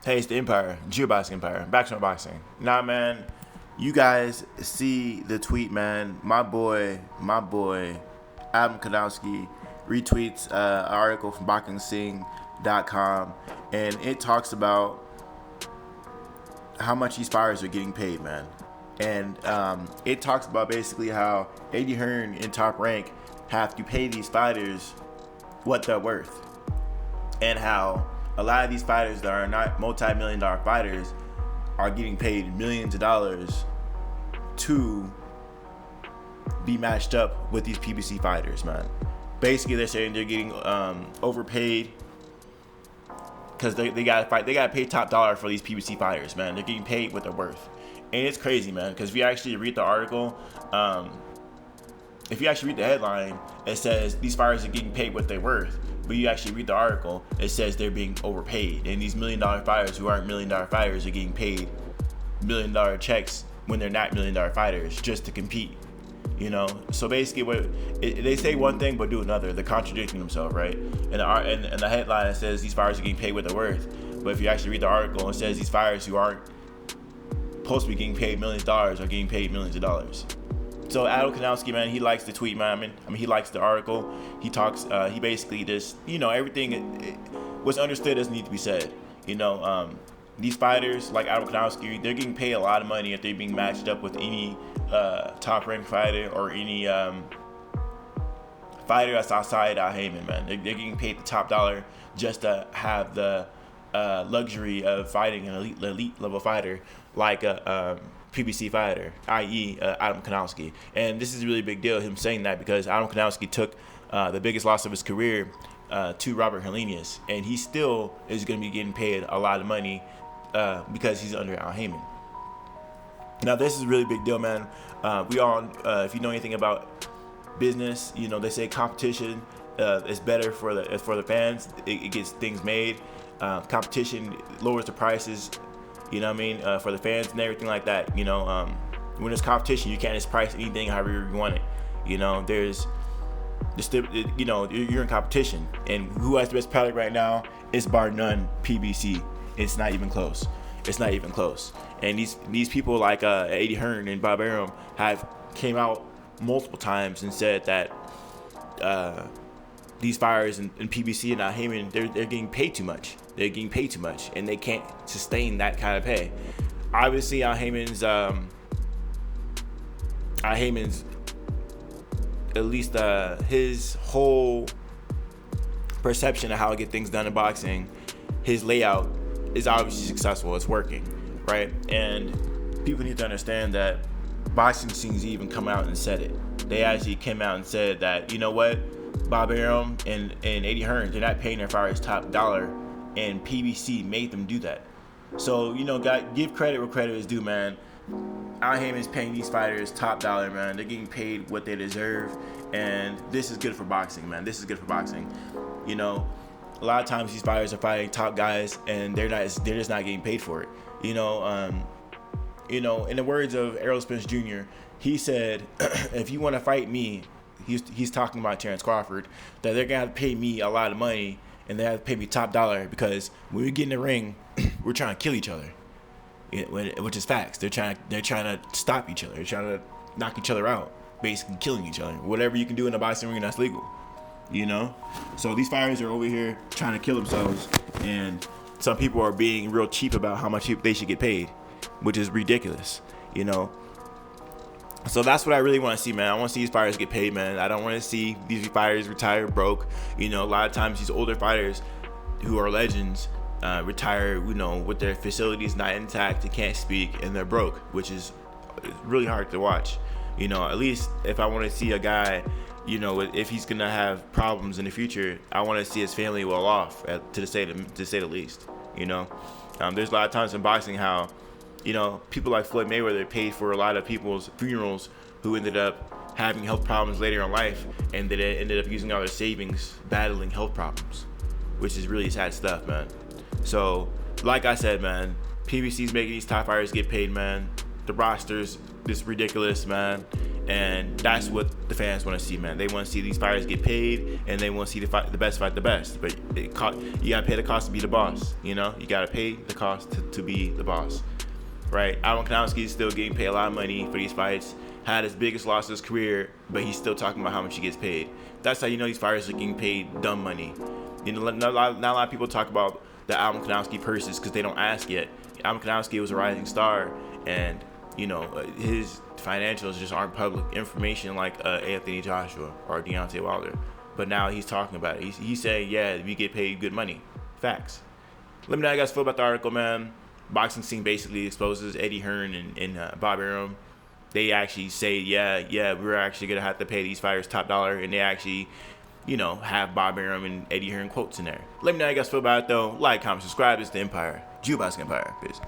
Hey, it's the Empire, Geoboxing Empire, back to boxing. Nah, man, you guys see the tweet, man. My boy, Adam Kownacki retweets an article from BoxingSing.com, and it talks about how much these fighters are getting paid, man. And it talks about basically how Eddie Hearn in Top Rank have to pay these fighters what they're worth, and how a lot of these fighters that are not multi-million-dollar fighters are getting paid millions of dollars to be matched up with these PBC fighters, man. Basically, they're saying they're getting overpaid because they gotta fight. They gotta pay top dollar for these PBC fighters, man. They're getting paid what they're worth, and it's crazy, man. Because if you actually read the article, if you actually read the headline, it says these fighters are getting paid what they're worth. But you actually read the article, it says they're being overpaid. And these million-dollar fighters who aren't million-dollar fighters are getting paid million-dollar checks when they're not million-dollar fighters just to compete. You know, so basically, they say one thing but do another. They're contradicting themselves, right? And the headline, it says these fighters are getting paid what they're worth. But if you actually read the article, it says these fighters who aren't supposed to be getting paid millions of dollars are getting paid millions of dollars. So Adam Kownacki, man, he likes the tweet, man. I mean, he likes the article. He talks. He basically just, everything what's understood doesn't need to be said. These fighters like Adam Kownacki, they're getting paid a lot of money if they're being matched up with any top-ranked fighter or any fighter that's outside Al Heyman, man. They're getting paid the top dollar just to have the luxury of fighting an elite level fighter like a PBC fighter, i.e. Adam Kownacki. And this is a really big deal, him saying that, because Adam Kownacki took the biggest loss of his career to Robert Helenius, and he still is going to be getting paid a lot of money because he's under Al Heyman. Now, this is a really big deal, man. We all, if you know anything about business, they say competition is better for the fans. It gets things made. Competition lowers the prices, for the fans and everything like that. When there's competition, you can't just price anything however you want it. There's you're in competition, and who has the best product right now is bar none PBC. It's not even close. And these people like Eddie Hearn and Bob Arum have came out multiple times and said that these fighters in PBC and Al Heyman, they're getting paid too much. They're getting paid too much, and they can't sustain that kind of pay. Obviously, Al Heyman's at least his whole perception of how to get things done in boxing, his layout is obviously successful. It's working, right? And people need to understand that boxing scenes even come out and said it. They actually came out and said that, Bob Arum and Eddie Hearn, they're not paying their fighters top dollar, and PBC made them do that. So, give credit where credit is due, man. Al Heyman's paying these fighters top dollar, man. They're getting paid what they deserve, and this is good for boxing, man. This is good for boxing. A lot of times these fighters are fighting top guys, and they're just not getting paid for it. In the words of Errol Spence Jr., he said, if you want to fight me, he's talking about Terrence Crawford, that they're gonna have to pay me a lot of money, and they have to pay me top dollar, because when we get in the ring, we're trying to kill each other, which is facts. They're trying to stop each other. They're trying to knock each other out, basically killing each other. Whatever you can do in a boxing ring, that's legal. So these fighters are over here trying to kill themselves, and some people are being real cheap about how much they should get paid, which is ridiculous. So that's what I really want to see, man. I want to see these fighters get paid, man. I don't want to see these fighters retire broke. A lot of times these older fighters who are legends retire, with their facilities not intact, they can't speak, and they're broke, which is really hard to watch. At least if I want to see a guy, if he's going to have problems in the future, I want to see his family well off, to say the least. There's a lot of times in boxing how, people like Floyd Mayweather paid for a lot of people's funerals who ended up having health problems later in life, and they ended up using all their savings battling health problems, which is really sad stuff, man. So, like I said, man, PBC's making these top fighters get paid, man. The roster's just ridiculous, man. And that's what the fans want to see, man. They want to see these fighters get paid, and they want to see the best fight the best. But you gotta pay the cost to be the boss. You know, you gotta pay the cost to be the boss, right? Arum Kownacki is still getting paid a lot of money for these fights. Had his biggest loss of his career, but he's still talking about how much he gets paid. That's how you know these fighters are getting paid dumb money. You know, not a lot of people talk about the Arum Kownacki purses because they don't ask yet. Arum Kownacki was a rising star, and you know his financials just aren't public information like Anthony Joshua or Deontay Wilder. But now he's talking about it. He's saying, yeah, we get paid good money. Facts. Let me know how you guys feel about the article, man. Boxing scene basically exposes Eddie Hearn and Bob Arum. They actually say, yeah, we're actually going to have to pay these fighters top dollar. And they actually, you know, have Bob Arum and Eddie Hearn quotes in there. Let me know how you guys feel about it, though. Like, comment, subscribe. It's the Empire. Boxing Empire. Peace.